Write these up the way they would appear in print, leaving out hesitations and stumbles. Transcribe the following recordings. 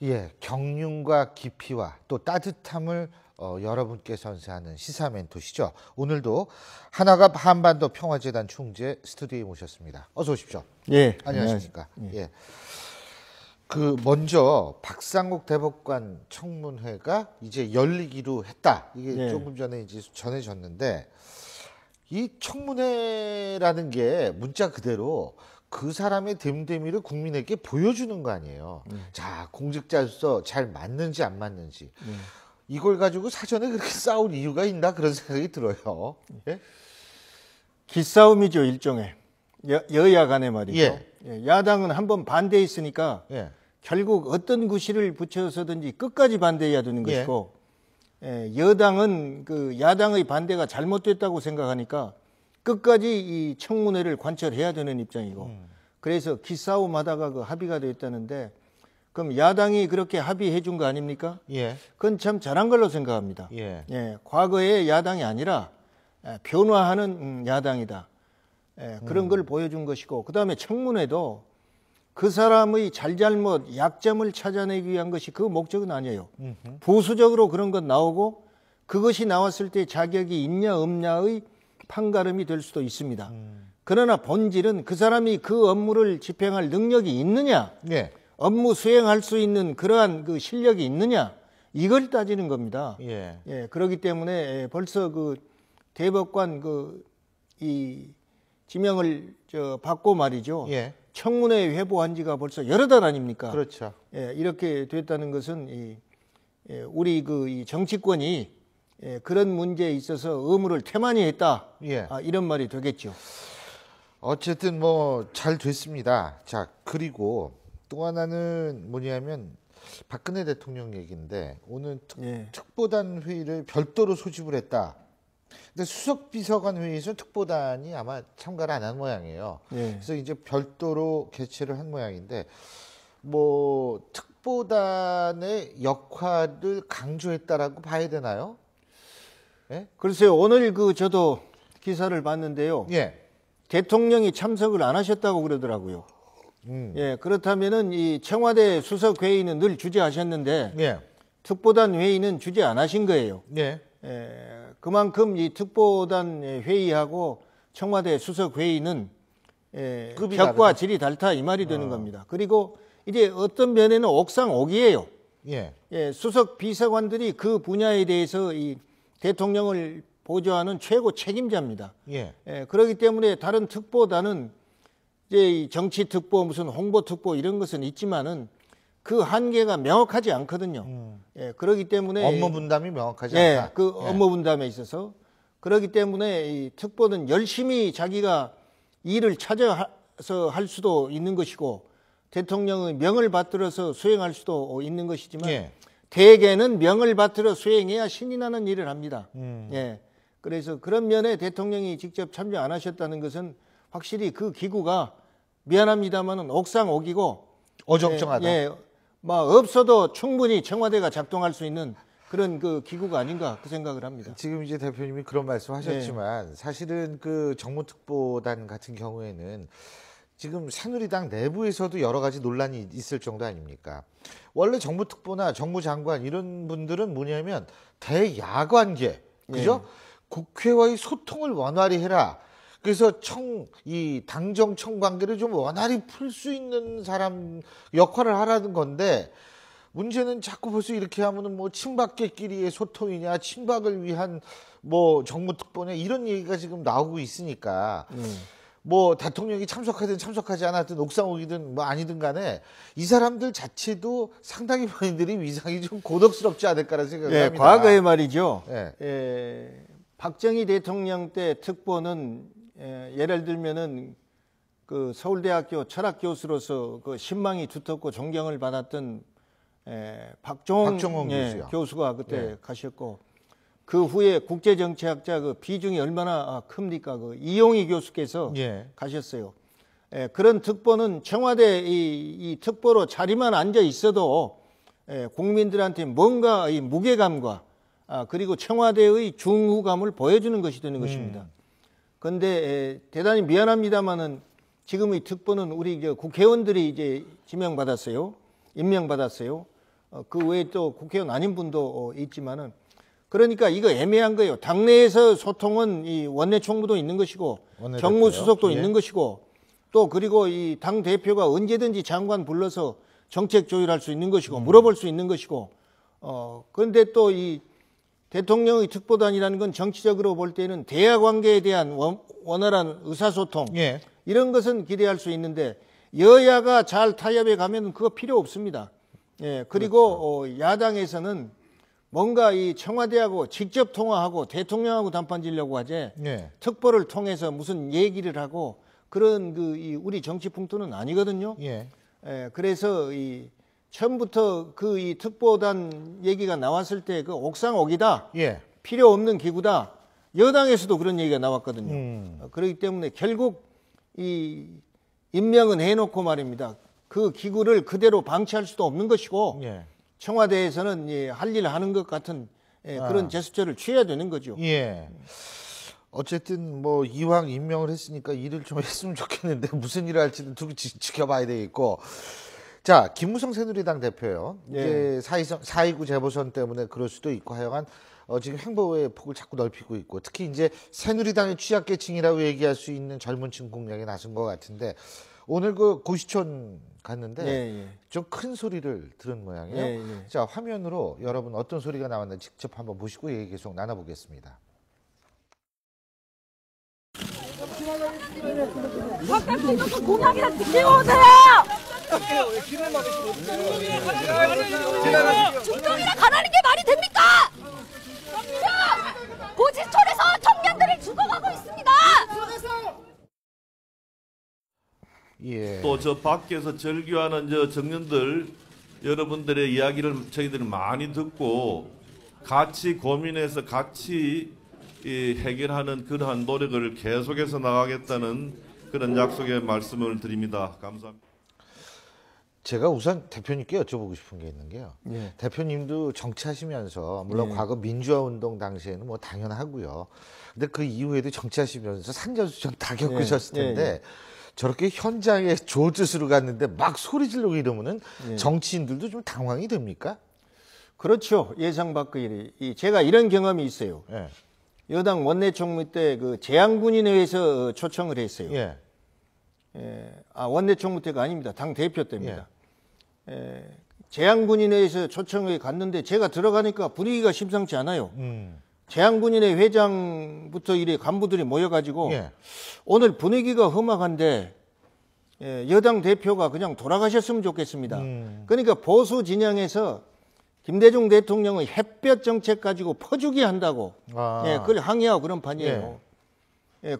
예, 경륜과 깊이와 또 따뜻함을 여러분께 선사하는 시사 멘토시죠. 오늘도 한화갑 한반도 평화재단 총재 스튜디오에 모셨습니다. 어서 오십시오. 예, 안녕하십니까. 안녕하십니까. 예. 먼저 박상욱 대법관 청문회가 이제 열리기로 했다. 이게 예. 조금 전에 이제 전해졌는데, 이 청문회라는 게 문자 그대로 그 사람의 됨됨이를 국민에게 보여주는 거 아니에요. 자, 공직자로서 잘 맞는지 안 맞는지. 이걸 가지고 사전에 그렇게 싸울 이유가 있나 그런 생각이 들어요. 예? 기싸움이죠, 일종의. 여야 간에 말이죠. 예. 예, 야당은 한번 반대했으니까 예. 결국 어떤 구실을 붙여서든지 끝까지 반대해야 되는 예. 것이고, 여당은 그 야당의 반대가 잘못됐다고 생각하니까 끝까지 이 청문회를 관철해야 되는 입장이고, 그래서 기싸움하다가 그 합의가 됐다는데, 그럼 야당이 그렇게 합의해 준 거 아닙니까? 예. 그건 참 잘한 걸로 생각합니다. 예. 과거의 야당이 아니라 변화하는 야당이다. 그런 걸 보여준 것이고, 그 다음에 청문회도 그 사람의 잘잘못, 약점을 찾아내기 위한 것이 그 목적은 아니에요. 부수적으로 그런 것 나오고 그것이 나왔을 때 자격이 있냐 없냐의 판가름이 될 수도 있습니다. 그러나 본질은 그 사람이 그 업무를 집행할 능력이 있느냐, 예. 업무 수행할 수 있는 그러한 그 실력이 있느냐, 이걸 따지는 겁니다. 예. 그렇기 때문에 벌써 그 대법관 이 지명을 받고 말이죠. 예. 청문회 회부한 지가 벌써 여러 달 아닙니까? 그렇죠. 이렇게 됐다는 것은 우리 이 정치권이 그런 문제에 있어서 의무를 태만히 했다. 예. 이런 말이 되겠죠. 어쨌든 잘 됐습니다. 자, 그리고 또 하나는 뭐냐면 박근혜 대통령 얘기인데, 오늘 특보단 회의를 별도로 소집을 했다. 근데 수석비서관 회의에서 특보단이 아마 참가를 안 한 모양이에요. 그래서 이제 별도로 개최를 한 모양인데, 특보단의 역할을 강조했다라고 봐야 되나요? 예? 글쎄요, 오늘 저도 기사를 봤는데요. 예. 대통령이 참석을 안 하셨다고 그러더라고요. 그렇다면은 이 청와대 수석 회의는 늘 주재하셨는데, 예. 특보단 회의는 주재 안 하신 거예요. 예. 그만큼 이 특보단 회의하고 청와대 수석 회의는 격과 질이 다르다 이 말이 되는 겁니다. 그리고 이제 어떤 면에는 옥상옥이에요. 예. 수석 비서관들이 그 분야에 대해서 이 대통령을 보좌하는 최고 책임자입니다. 예. 그렇기 때문에 다른 특보단은 이제 이 정치 특보, 무슨 홍보 특보 이런 것은 있지만은 그 한계가 명확하지 않거든요. 그렇기 때문에 업무 분담이 명확하지 않다. 그 업무 분담에 있어서 그렇기 때문에 이 특보는 열심히 자기가 일을 찾아서 할 수도 있는 것이고 대통령의 명을 받들어서 수행할 수도 있는 것이지만 대개는 명을 받들어 수행해야 신이 나는 일을 합니다. 그래서 그런 면에 대통령이 직접 참여 안 하셨다는 것은 확실히 그 기구가 미안합니다만은 옥상옥이고 어정쩡하다. 없어도 충분히 청와대가 작동할 수 있는 그런 그 기구가 아닌가 그 생각을 합니다. 지금 이제 대표님이 그런 말씀하셨지만 사실은 그 정무특보단 같은 경우에는 지금 새누리당 내부에서도 여러 가지 논란이 있을 정도 아닙니까? 원래 정무특보나 정무장관 이런 분들은 뭐냐면 대야관계, 그죠? 국회와의 소통을 원활히 해라. 그래서 이 당정청 관계를 좀 원활히 풀 수 있는 사람 역할을 하라는 건데, 문제는 자꾸 벌써 이렇게 하면은 친박계끼리의 소통이냐, 친박을 위한 정무특보냐 이런 얘기가 지금 나오고 있으니까 대통령이 참석하든 참석하지 않았든 옥상옥이든 아니든 간에 이 사람들 자체도 상당히 본인들이 위상이 좀 고독스럽지 않을까라는 생각을 합니다. 과거에 말이죠. 박정희 대통령 때 특보는 예를 들면은 그 서울대학교 철학 교수로서 그 신망이 두텁고 존경을 받았던 박종홍 교수가 그때 가셨고, 그 후에 국제정치학자 그 비중이 얼마나 큽니까? 그 이용희 교수께서 가셨어요. 그런 특보는 청와대 이 특보로 자리만 앉아 있어도 국민들한테 뭔가 이 무게감과 그리고 청와대의 중후감을 보여주는 것이 되는 것입니다. 그런데 대단히 미안합니다만은 지금의 특보는 우리 국회의원들이 이제 지명받았어요. 임명받았어요. 그 외에 또 국회의원 아닌 분도 있지만은 그러니까 이거 애매한 거예요. 당내에서 소통은 이 원내 총무도 있는 것이고 정무수석도 예. 있는 것이고 또 그리고 이 당 대표가 언제든지 장관 불러서 정책 조율할 수 있는 것이고 물어볼 수 있는 것이고 그런데 또 이 대통령의 특보단이라는 건 정치적으로 볼 때는 대화 관계에 대한 원활한 의사소통 예. 이런 것은 기대할 수 있는데 여야가 잘 타협해 가면 그거 필요 없습니다. 예, 그리고 그렇죠. 야당에서는 뭔가 이 청와대하고 직접 통화하고 대통령하고 담판 지려고 하지 예. 특보를 통해서 무슨 얘기를 하고 그런 이 우리 정치 풍토는 아니거든요. 예. 예, 그래서 이 처음부터 그 이 특보단 얘기가 나왔을 때 그 옥상옥이다. 예. 필요 없는 기구다. 여당에서도 그런 얘기가 나왔거든요. 그렇기 때문에 결국 이 임명은 해놓고 말입니다. 그 기구를 그대로 방치할 수도 없는 것이고 예. 청와대에서는 할 일 하는 것 같은 그런 제스처를 취해야 되는 거죠. 예. 어쨌든 뭐 이왕 임명을 했으니까 일을 좀 했으면 좋겠는데 무슨 일을 할지는 두고 지켜봐야 되겠고. 자, 김무성 새누리당 대표요. 이제 4.29 재보선 때문에 그럴 수도 있고 하여간 지금 행보의 폭을 자꾸 넓히고 있고 특히 이제 새누리당의 취약계층이라고 얘기할 수 있는 젊은층 공략에 나선 것 같은데 오늘 그 고시촌 갔는데 좀 큰 소리를 들은 모양이에요. 자, 화면으로 여러분 어떤 소리가 나왔는지 직접 한번 보시고 얘기 계속 나눠보겠습니다. 바깥에서 공약이나 지켜오세요! 중경이나 가라는 게 말이 됩니까? 고지촌에서 청년들이 죽어가고 있습니다! 예. 또 저 밖에서 절규하는 저 청년들 여러분들의 이야기를 저희들이 많이 듣고 같이 고민해서 같이 해결하는 그러한 노력을 계속해서 나가겠다는 그런 약속의 말씀을 드립니다. 감사합니다. 제가 우선 대표님께 여쭤보고 싶은 게 있는 게요. 예. 대표님도 정치하시면서 물론 과거 민주화 운동 당시에는 뭐 당연하고요. 근데 그 이후에도 정치하시면서 산전수전 다 겪으셨을 텐데 저렇게 현장에 조짓으로 갔는데 막 소리 지르고 이러면은 정치인들도 좀 당황이 됩니까? 그렇죠. 예상 밖의 일이. 제가 이런 경험이 있어요. 예. 여당 원내 총무 때 그 재향군인회에서 초청을 했어요. 예. 원내 총무 때가 아닙니다. 당 대표 때입니다. 재향군인회에서 초청을 갔는데 제가 들어가니까 분위기가 심상치 않아요. 재향군인회 회장부터 이래 간부들이 모여가지고 오늘 분위기가 험악한데 여당 대표가 그냥 돌아가셨으면 좋겠습니다. 그러니까 보수 진영에서 김대중 대통령의 햇볕 정책 가지고 퍼주기 한다고 그걸 항의하고 그런 판이에요.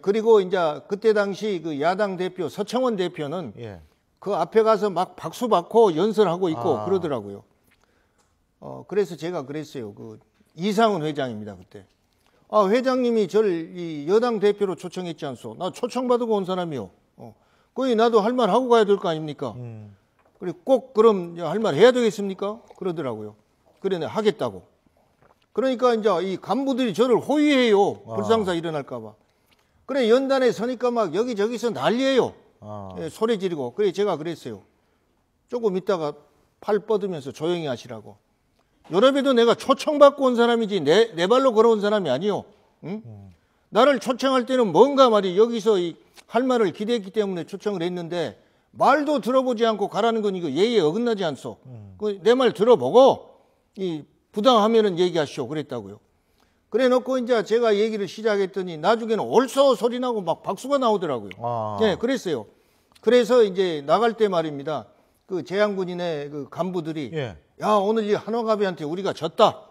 그리고 이제 그때 당시 그 야당 대표 서청원 대표는 그 앞에 가서 막 박수 받고 연설하고 있고 그러더라고요. 그래서 제가 그랬어요. 그 이상은 회장입니다 그때. 회장님이 저를 이 여당 대표로 초청했지 않소? 나 초청받고 온 사람이요. 거기 나도 할 말 하고 가야 될 거 아닙니까? 그리고 꼭 그럼 할 말 해야 되겠습니까? 그러더라고요. 그래, 내가 하겠다고. 그러니까 이제 이 간부들이 저를 호위해요. 불상사 일어날까봐. 그래, 연단에 서니까 막 여기저기서 난리예요. 소리 지르고. 그래, 제가 그랬어요. 조금 있다가 팔 뻗으면서 조용히 하시라고. 여러분도 내가 초청받고 온 사람이지 내 발로 걸어온 사람이 아니요. 응? 나를 초청할 때는 뭔가 말이 여기서 할 말을 기대했기 때문에 초청을 했는데 말도 들어보지 않고 가라는 건 이거 예의에 어긋나지 않소. 내 말 들어보고 부당하면은 얘기하시오. 그랬다고요. 그래 놓고 이제 제가 얘기를 시작했더니 나중에는 옳소 소리 나고 막 박수가 나오더라고요. 그랬어요. 그래서 이제 나갈 때 말입니다. 그 재향군인의 그 간부들이 야, 오늘 이 한화갑이한테 우리가 졌다.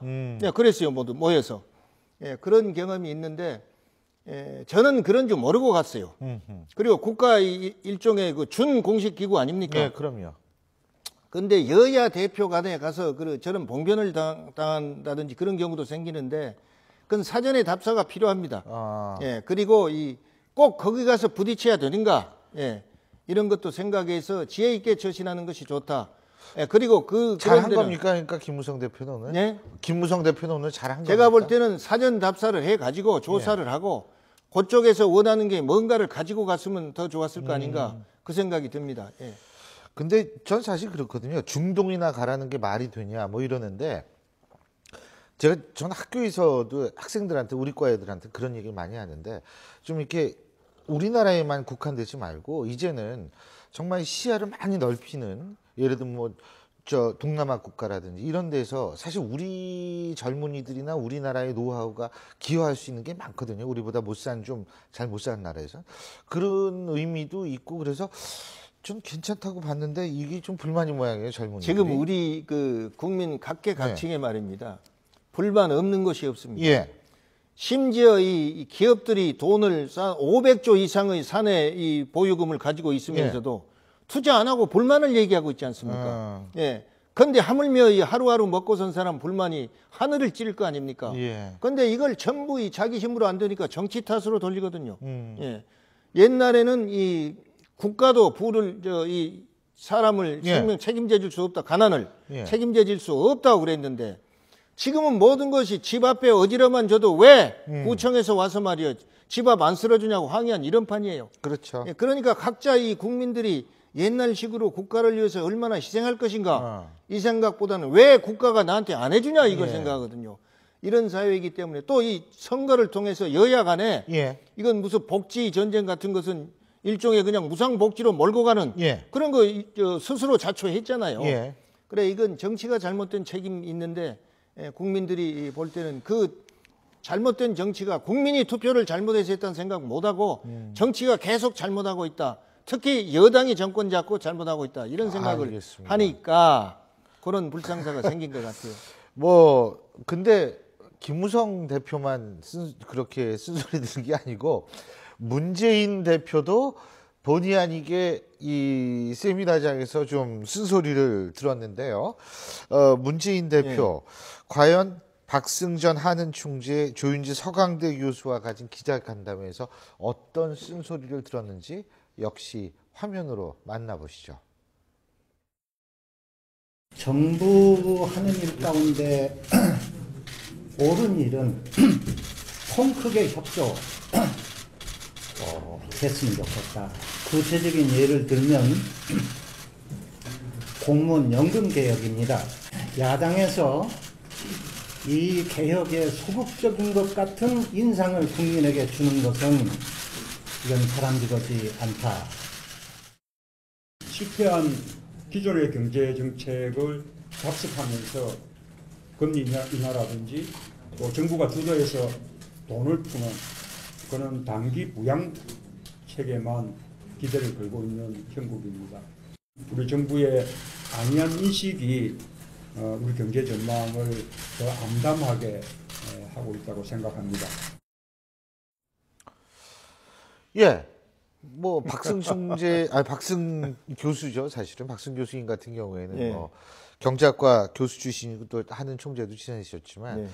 그랬어요. 모두 모여서. 그런 경험이 있는데 저는 그런 줄 모르고 갔어요. 그리고 국가 일종의 그 준공식 기구 아닙니까? 네, 그럼요. 근데 여야 대표 간에 가서 저런 봉변을 당한다든지 그런 경우도 생기는데 그건 사전에 답사가 필요합니다. 그리고 꼭 거기 가서 부딪혀야 되는가? 이런 것도 생각해서 지혜 있게 처신하는 것이 좋다. 그리고 잘한 겁니까? 그러니까 김무성 대표는 오늘? 김무성 대표는 오늘 잘한 겁니까? 제가 볼 때는 사전 답사를 해가지고 조사를 하고 그쪽에서 원하는 게 뭔가를 가지고 갔으면 더 좋았을 거 아닌가 그 생각이 듭니다. 근데 전 사실 그렇거든요. 중동이나 가라는 게 말이 되냐 뭐 이러는데 전 학교에서도 학생들한테 우리 과 애들한테 그런 얘기를 많이 하는데 좀 이렇게 우리나라에만 국한되지 말고 이제는 정말 시야를 많이 넓히는 예를 들면 뭐 저 동남아 국가라든지 이런 데서 사실 우리 젊은이들이나 우리나라의 노하우가 기여할 수 있는 게 많거든요. 우리보다 잘 못 사는 나라에서 그런 의미도 있고 그래서 전 괜찮다고 봤는데 이게 좀 불만이 모양이에요, 젊은이들이. 지금 우리 그 국민 각계각층의 말입니다. 불만 없는 것이 없습니다. 예. 심지어 이 기업들이 돈을 500조 이상의 사내 이 보유금을 가지고 있으면서도 투자 안 하고 불만을 얘기하고 있지 않습니까? 예. 근데 하물며 이 하루하루 먹고 산 사람 불만이 하늘을 찌를 거 아닙니까? 예. 근데 이걸 전부 이 자기 힘으로 안 되니까 정치 탓으로 돌리거든요. 예. 옛날에는 이 국가도 이 사람을 예. 생명 책임져 줄 수 없다. 가난을 예. 책임져 줄 수 없다고 그랬는데 지금은 모든 것이 집 앞에 어지러만 줘도 왜 구청에서 와서 말이요. 집 앞 안 쓸어주냐고 항의한 이런 판이에요. 그렇죠. 예, 그러니까 각자 이 국민들이 옛날식으로 국가를 위해서 얼마나 희생할 것인가 이 생각보다는 왜 국가가 나한테 안 해주냐 이걸 생각하거든요. 이런 사회이기 때문에 또 이 선거를 통해서 여야 간에 예. 이건 무슨 복지 전쟁 같은 것은 일종의 그냥 무상복지로 몰고 가는 예. 그런 거 스스로 자초했잖아요. 예. 그래 이건 정치가 잘못된 책임이 있는데 국민들이 볼 때는 그 잘못된 정치가 국민이 투표를 잘못해서 했다는 생각 못하고 정치가 계속 잘못하고 있다. 특히 여당이 정권 잡고 잘못하고 있다. 이런 생각을 알겠습니다. 하니까 그런 불상사가 생긴 것 같아요. 뭐 근데 김무성 대표만 그렇게 쓴소리 드는 게 아니고 문재인 대표도 본의 아니게 이 세미나장에서 좀 쓴소리를 들었는데요. 문재인 대표 과연 박승전 한은총재 조윤지 서강대 교수와 가진 기자간담회에서 어떤 쓴소리를 들었는지 역시 화면으로 만나보시죠. 정부 하는 일 가운데 옳은 일은 통 크게 협조했으면 좋겠다. 구체적인 예를 들면 공무원 연금 개혁입니다. 야당에서 이 개혁에 소극적인 것 같은 인상을 국민에게 주는 것은 이건 바람직하지 않다. 실패한 기존의 경제 정책을 답습하면서 금리 인하라든지 또 정부가 주도해서 돈을 푸는 그런 단기 부양 체계만 기대를 걸고 있는 형국입니다. 우리 정부의 안이한 인식이 우리 경제 전망을 더 암담하게 하고 있다고 생각합니다. 예. 뭐 박승 교수죠. 사실은 박승 교수님 같은 경우에는 뭐 경제학과 교수 출신이고 또 하는 총재도 지내셨지만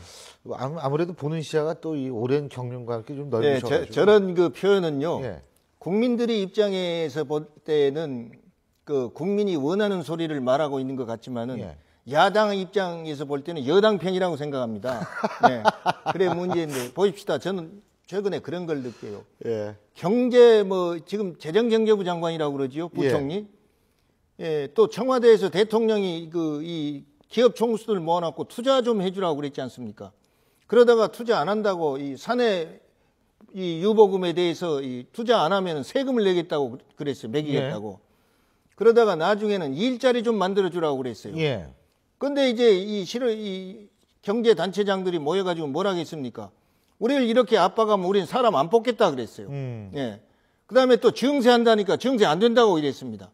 아무래도 보는 시야가 또 이 오랜 경륜과 함께 좀 넓으셔가지고 저런 그 표현은요. 국민들이 입장에서 볼 때는 그 국민이 원하는 소리를 말하고 있는 것 같지만은 야당 입장에서 볼 때는 여당 편이라고 생각합니다. 그래 문제인데 보십시다. 저는 최근에 그런 걸 느껴요. 경제 지금 재정경제부 장관이라고 그러지요. 부총리. 또 청와대에서 대통령이 이 기업 총수들 모아놓고 투자 좀 해주라고 그랬지 않습니까? 그러다가 투자 안 한다고 이 사내 이 유보금에 대해서 이 투자 안 하면 세금을 내겠다고 그랬어요. 매기겠다고. 그러다가 나중에는 일자리 좀 만들어주라고 그랬어요. 근데 이제 이 경제 단체장들이 모여가지고 뭐라 하겠습니까? 우리를 이렇게 압박하면 우리는 사람 안 뽑겠다 그랬어요. 그 다음에 또 증세한다니까 증세 안 된다고 이랬습니다.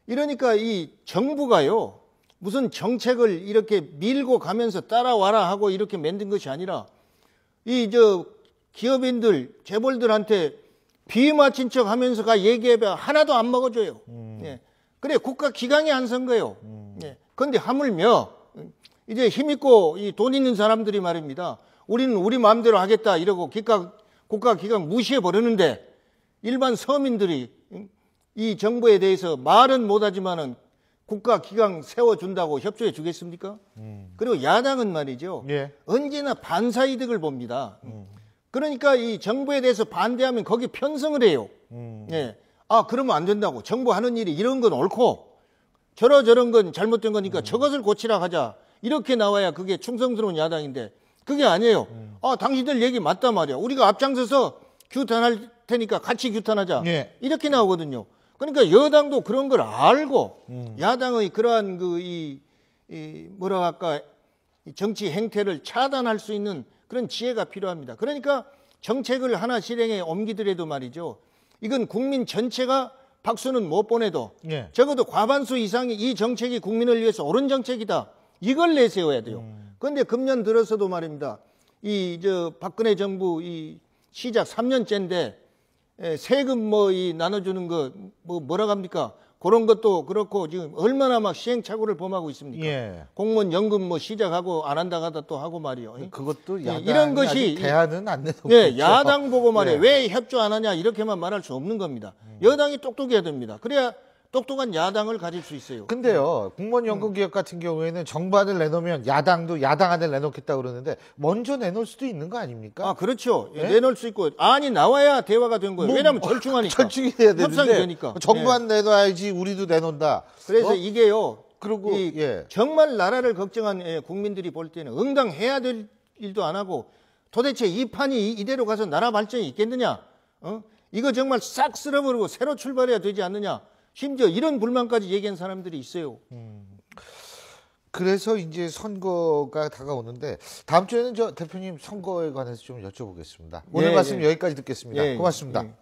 이러니까 이 정부가요, 무슨 정책을 이렇게 밀고 가면서 따라와라 하고 이렇게 만든 것이 아니라 기업인들, 재벌들한테 비맞힌 척 하면서 얘기해봐 하나도 안 먹어줘요. 그래, 국가 기강이 안 선 거예요. 그런데 하물며 이제 힘있고 돈 있는 사람들이 말입니다. 우리는 우리 마음대로 하겠다 이러고 국가 기강 무시해 버리는데 일반 서민들이 이 정부에 대해서 말은 못하지만은 국가 기강 세워준다고 협조해 주겠습니까? 그리고 야당은 말이죠. 언제나 반사이득을 봅니다. 그러니까 이 정부에 대해서 반대하면 거기 편성을 해요. 아, 그러면 안 된다고. 정부 하는 일이 이런 건 옳고 저런 건 잘못된 거니까 저것을 고치라 하자. 이렇게 나와야 그게 충성스러운 야당인데 그게 아니에요. 아, 당신들 얘기 맞단 말이야. 우리가 앞장서서 규탄할 테니까 같이 규탄하자. 예. 이렇게 나오거든요. 그러니까 여당도 그런 걸 알고 야당의 그러한 뭐라 할까 이 정치 행태를 차단할 수 있는 그런 지혜가 필요합니다. 그러니까 정책을 하나 실행에 옮기더라도 말이죠. 이건 국민 전체가 박수는 못 보내도 예. 적어도 과반수 이상이 이 정책이 국민을 위해서 옳은 정책이다. 이걸 내세워야 돼요. 그런데 금년 들어서도 말입니다. 박근혜 정부 시작 3년째인데 세금 나눠주는 거 뭐라고 합니까? 그런 것도 그렇고 지금 얼마나 막 시행착오를 범하고 있습니까? 예. 공무원 연금 시작하고 안 한다 하다 또 하고 말이요. 그것도 예, 야당이 이런 것이 아직 대안은 안 내놓고 예, 있죠. 야당 보고 말이에요. 예. 왜 협조 안 하냐 이렇게만 말할 수 없는 겁니다. 여당이 똑똑해야 됩니다. 그래야 똑똑한 야당을 가질 수 있어요. 근데요, 공무원 연금 개혁 같은 경우에는 정부안을 내놓으면 야당도 야당안을 내놓겠다 그러는데 먼저 내놓을 수도 있는 거 아닙니까? 아, 그렇죠. 예? 내놓을 수 있고 안이 나와야 대화가 된 거예요. 왜냐하면 절충하니까. 절충이 돼야 되는데 협상이 되니까. 정부안 내놔야지 우리도 내놓는다. 그래서 이게요. 그리고 예. 정말 나라를 걱정한 국민들이 볼 때는 응당해야 될 일도 안 하고 도대체 이 판이 이대로 가서 나라 발전이 있겠느냐? 이거 정말 싹 쓸어버리고 새로 출발해야 되지 않느냐? 심지어 이런 불만까지 얘기한 사람들이 있어요. 그래서 이제 선거가 다가오는데 다음 주에는 저 대표님 선거에 관해서 좀 여쭤보겠습니다. 오늘 예, 말씀 예. 여기까지 듣겠습니다. 예, 고맙습니다. 예.